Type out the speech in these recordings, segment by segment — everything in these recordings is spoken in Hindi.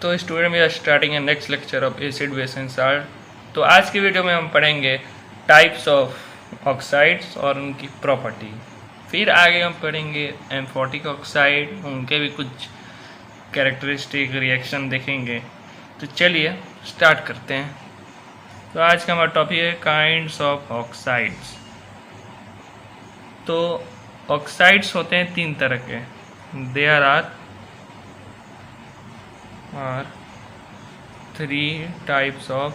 तो student we are starting a next lecture of acid base and salt. तो आज की वीडियो में हम पढ़ेंगे टाइप्स ऑफ ऑक्साइड्स और उनकी प्रॉपर्टी। फिर आगे हम पढ़ेंगे एम्फोटिक ऑक्साइड, उनके भी कुछ कैरेक्टरिस्टिक रिएक्शन देखेंगे। तो चलिए स्टार्ट करते हैं। तो आज का हमारा टॉपिक है काइंड्स ऑफ ऑक्साइड्स। तो ऑक्साइड्स होते हैं तीन तरह के। There are three types of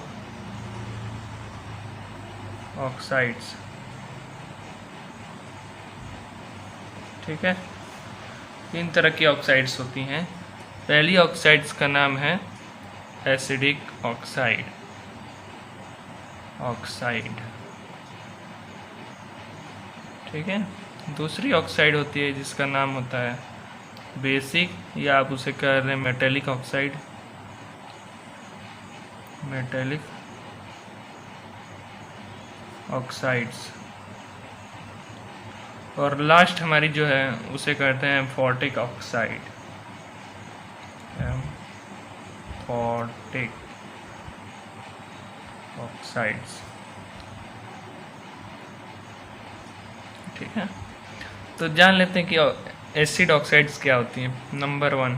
oxides. ठीक है, तीन तरह की ऑक्साइड्स होती हैं। पहली ऑक्साइड्स का नाम है एसिडिक ऑक्साइड। ठीक है। दूसरी ऑक्साइड होती है जिसका नाम होता है बेसिक, या आप उसे कह रहे हैं मेटेलिक ऑक्साइड, मेटेलिक ऑक्साइड्स। और लास्ट हमारी जो है उसे कहते हैं एम्फोटिक ऑक्साइड, एम्फोटिक ऑक्साइड्स। ठीक है, तो जान लेते हैं कि एसिड ऑक्साइड्स क्या होती हैं। Number 1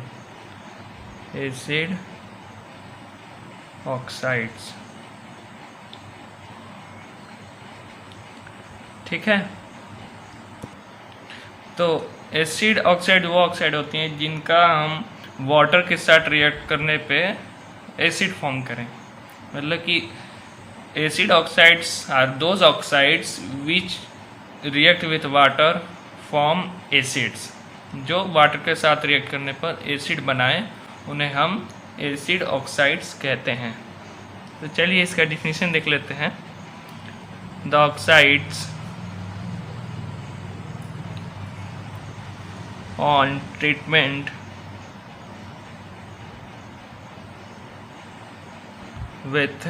acid oxides. ठीक है, तो एसिड ऑक्साइड वो ऑक्साइड होती हैं जिनका हम वाटर के साथ रिएक्ट करने पे एसिड फॉर्म करें। मतलब कि acid oxides are those oxides which react with water form acids. जो वाटर के साथ रिएक्ट करने पर एसिड बनाए उन्हें हम एसिड ऑक्साइड्स कहते हैं। तो चलिए इसका डिफिनीशन देख लेते हैं। The oxides on treatment with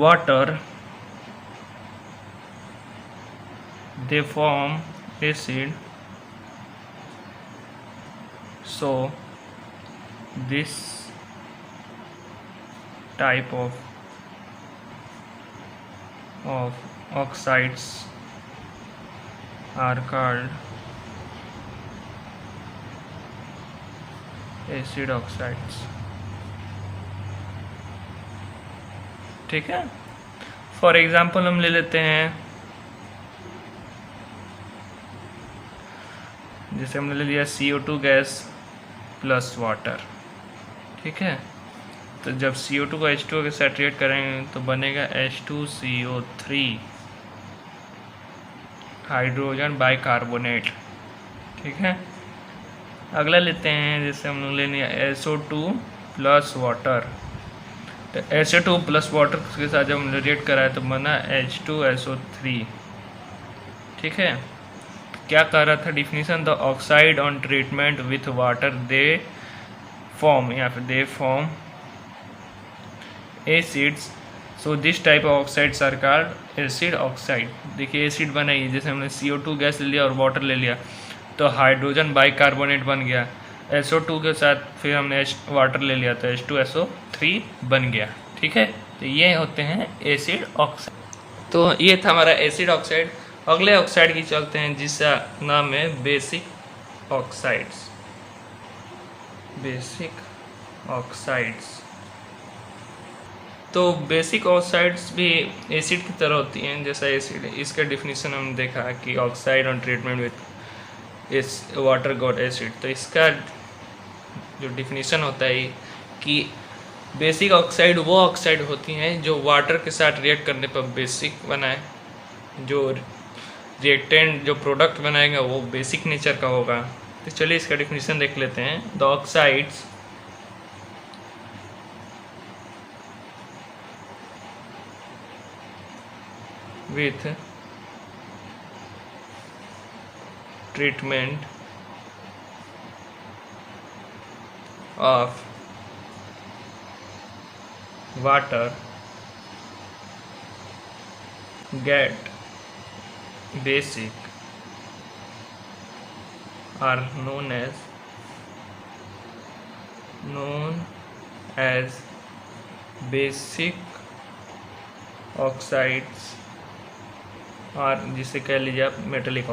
water, they form acid. So this type of oxides are called acid oxides. ठीक है, फॉर एग्जाम्पल हम ले लेते हैं, जैसे हमने ले लिया CO2 गैस प्लस वाटर। ठीक है, तो जब CO2 को H2O के साथ रिएक्ट करेंगे तो बनेगा H2CO3, हाइड्रोजन बाइकार्बोनेट। ठीक है, अगला लेते हैं, जैसे हम लोग ले लिया SO2 प्लस वाटर। तो SO2 प्लस वाटर के साथ जब हमने रिएक्ट कराया तो बना H2SO3। ठीक है, क्या कह रहा था definition? The oxide on treatment with water they form, या फिर they form acids. So this type of oxides are called acid oxide. देखिए एसिड बनाई, जैसे हमने CO2 गैस ले लिया और वाटर ले लिया तो हाइड्रोजन बाइकार्बोनेट बन गया। SO2 के साथ फिर हमने वाटर ले लिया तो H2SO3 बन गया। ठीक है, तो ये होते हैं एसिड ऑक्साइड। तो ये था हमारा एसिड ऑक्साइड। अगले ऑक्साइड की चलते हैं जिसका नाम है बेसिक ऑक्साइड्स। बेसिक ऑक्साइड्स, तो बेसिक ऑक्साइड्स भी एसिड की तरह होती हैं जैसा एसिड। इसका डिफिनीशन हमने देखा कि ऑक्साइड ऑन ट्रीटमेंट विथ इस वाटर गॉट एसिड। तो इसका जो डिफिनीशन होता है कि बेसिक ऑक्साइड वो ऑक्साइड होती हैं जो वाटर के साथ रिएक्ट करने पर बेसिक बनाए। जो रिएक्टेंट, जो प्रोडक्ट बनाएगा वो बेसिक नेचर का होगा। तो चलिए इसका डिफिनीशन देख लेते हैं। The oxides with treatment of water get basic are known as basic oxides, और जिसे कह लीजिए आप मेटेलिक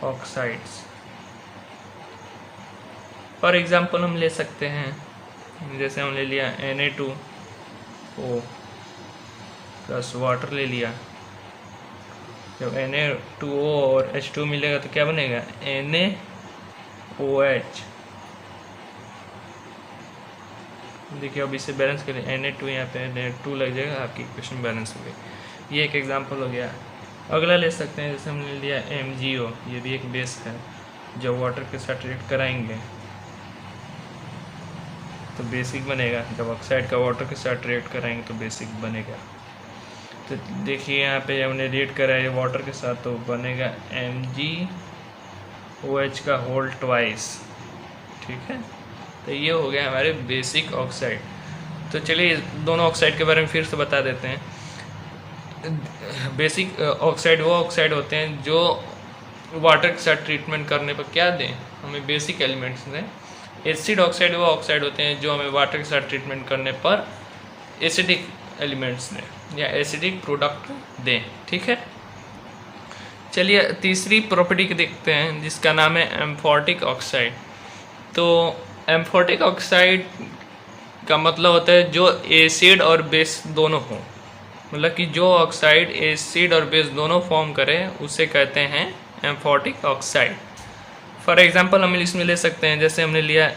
ऑक्साइड्स। फॉर एग्जांपल हम ले सकते हैं, जैसे हम ले लिया Na2O प्लस वाटर ले लिया। जब Na2O और H2 मिलेगा तो क्या बनेगा, NaOH। देखिए अब इसे बैलेंस करें, Na2 यहाँ पे Na2 लग जाएगा, आपकी इक्वेशन बैलेंस हो गई। ये एक एग्जांपल हो गया। अगला ले सकते हैं, जैसे हमने लिया MgO, ये भी एक बेस है। जब वाटर के साथ रिएक्ट कराएंगे तो बेसिक बनेगा, जब ऑक्साइड का वाटर के साथ रिएक्ट कराएंगे तो बेसिक बनेगा। तो देखिए यहाँ पे हमने रिएक्ट करा है वाटर के साथ, तो बनेगा MgOH का होल ट्वाइस। ठीक है, तो ये हो गया हमारे बेसिक ऑक्साइड। तो चलिए दोनों ऑक्साइड के बारे में फिर से बता देते हैं। बेसिक ऑक्साइड वो ऑक्साइड होते हैं जो वाटर के साथ ट्रीटमेंट करने पर क्या दें, हमें बेसिक एलिमेंट्स दें। एसिड ऑक्साइड वो ऑक्साइड होते हैं जो हमें वाटर के साथ ट्रीटमेंट करने पर एसिडिक एलिमेंट्स दें या एसिडिक प्रोडक्ट दें। ठीक है, चलिए तीसरी प्रॉपर्टी को देखते हैं, जिसका नाम है एम्फोटिक ऑक्साइड। तो एम्फोटिक ऑक्साइड का मतलब होता है जो एसिड और बेस दोनों हो, मतलब कि जो ऑक्साइड एसिड और बेस दोनों फॉर्म करे उसे कहते हैं एम्फोटिक ऑक्साइड। फॉर एग्जांपल हम इसमें ले सकते हैं, जैसे हमने लिया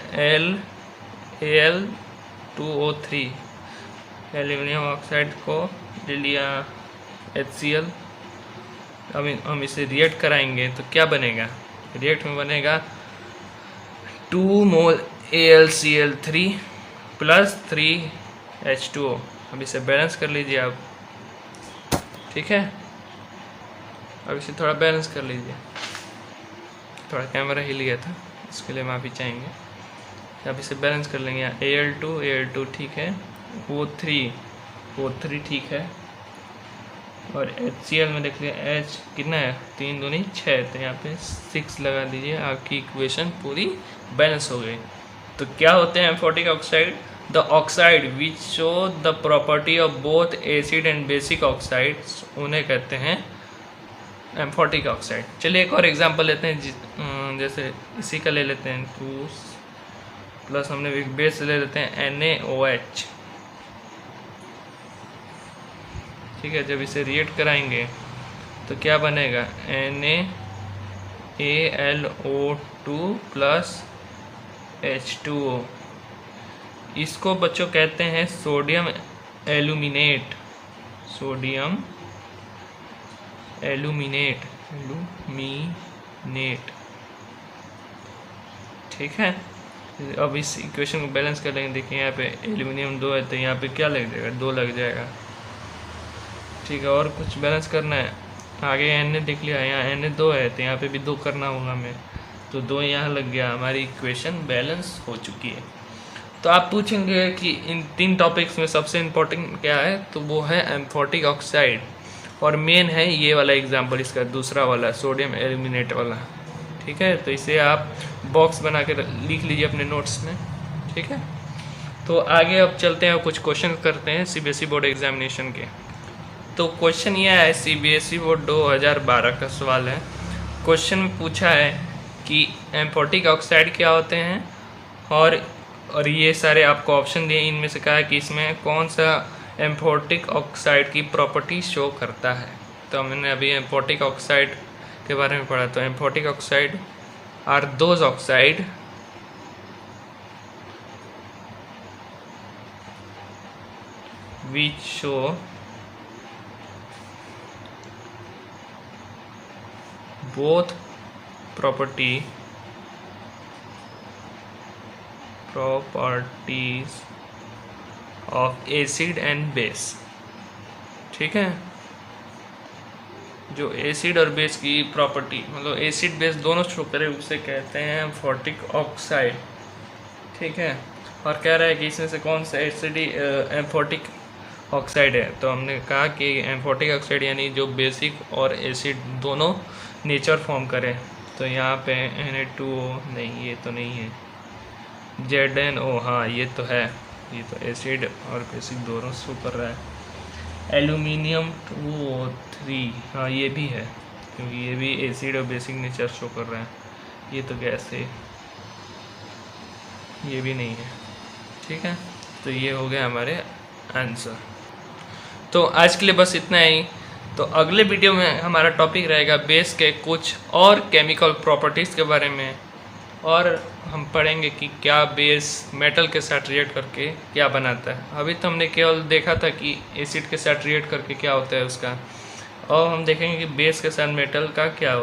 Al2O3, एल्यूमिनियम ऑक्साइड को ले लिया HCl। अब हम इसे रिएक्ट कराएंगे तो क्या बनेगा, रिएक्ट में बनेगा 2 मोल AlCl3 प्लस 3H2O। अब इसे बैलेंस कर लीजिए आप। ठीक है, अब इसे थोड़ा बैलेंस कर लीजिए। थोड़ा कैमरा हिल गया था, इसके लिए माफ़ी चाहेंगे। अब इसे बैलेंस कर लेंगे। Al2 ठीक है, O3 ठीक है, और HCl में देख लिया H कितना है, 3 दूनी 6, तो यहाँ पे 6 लगा दीजिए, आपकी इक्वेशन पूरी बैलेंस हो गई। तो क्या होते हैं amphoteric oxide, the oxide which show the property of both acid and basic oxides, उन्हें कहते हैं एम्फोटिक ऑक्साइड। चलिए एक और एग्जांपल लेते हैं, जैसे इसी का ले लेते हैं 2 प्लस हमने एक बेस ले लेते हैं NaOH। ठीक है, जब इसे रिएक्ट कराएंगे तो क्या बनेगा, NaAlO2 प्लस H2O। इसको बच्चों कहते हैं सोडियम एल्यूमिनेट, ठीक है। अब इस इक्वेशन को बैलेंस कर लेंगे। देखिए यहाँ पे एल्यूमिनियम 2 है तो यहाँ पे क्या लग जाएगा, 2 लग जाएगा। ठीक है, और कुछ बैलेंस करना है, आगे Na देख लिया, यहाँ Na2 है तो यहाँ पे भी 2 करना होगा हमें, तो 2 यहाँ लग गया, हमारी इक्वेशन बैलेंस हो चुकी है। तो आप पूछेंगे कि इन 3 टॉपिक्स में सबसे इम्पोर्टेंट क्या है, तो वो है एम्फोटिक ऑक्साइड, और मेन है ये वाला एग्जाम्पल, इसका दूसरा वाला सोडियम एल्यूमिनेट वाला। ठीक है, तो इसे आप बॉक्स बना के लिख लीजिए अपने नोट्स में। ठीक है, तो आगे अब चलते हैं, कुछ क्वेश्चन करते हैं CBSE बोर्ड एग्जामिनेशन के। तो क्वेश्चन ये है, CBSE बोर्ड 2012 का सवाल है। क्वेश्चन में पूछा है कि एम्फोटिक ऑक्साइड क्या होते हैं, और ये सारे आपको ऑप्शन दिए, इनमें से कहा है कि इसमें कौन सा एम्फोटिक ऑक्साइड की प्रॉपर्टी शो करता है। तो हमने अभी एम्फोटिक ऑक्साइड के बारे में पढ़ा। तो amphoteric oxide are those oxide which show both properties of acid and base। ठीक है, जो एसिड और बेस की प्रॉपर्टी, मतलब एसिड बेस दोनों शो करे, उसे कहते हैं एम्फोटिक ऑक्साइड। ठीक है, और कह रहा है कि इसमें से कौन सा एसिड एम्फोटिक ऑक्साइड है। तो हमने कहा कि एम्फोटिक ऑक्साइड यानी जो बेसिक और एसिड दोनों नेचर फॉर्म करे। तो यहाँ पे Na2O नहीं, ये तो नहीं है। ZnO, हाँ ये तो है, ये तो एसिड और बेसिक दोनों शो कर रहा है। एल्यूमिनियम 2O3, हाँ ये भी है, क्योंकि ये भी एसिड और बेसिक नेचर शो कर रहा है। ये तो गैस है, ये भी नहीं है। ठीक है, तो ये हो गया हमारे आंसर। तो आज के लिए बस इतना ही। तो अगले वीडियो में हमारा टॉपिक रहेगा बेस के कुछ और केमिकल प्रॉपर्टीज़ के बारे में, और हम पढ़ेंगे कि क्या बेस मेटल के साथ रिएक्ट करके क्या बनाता है। अभी तो हमने केवल देखा था कि एसिड के साथ रिएक्ट करके क्या होता है उसका, और हम देखेंगे कि बेस के साथ मेटल का क्या होता है।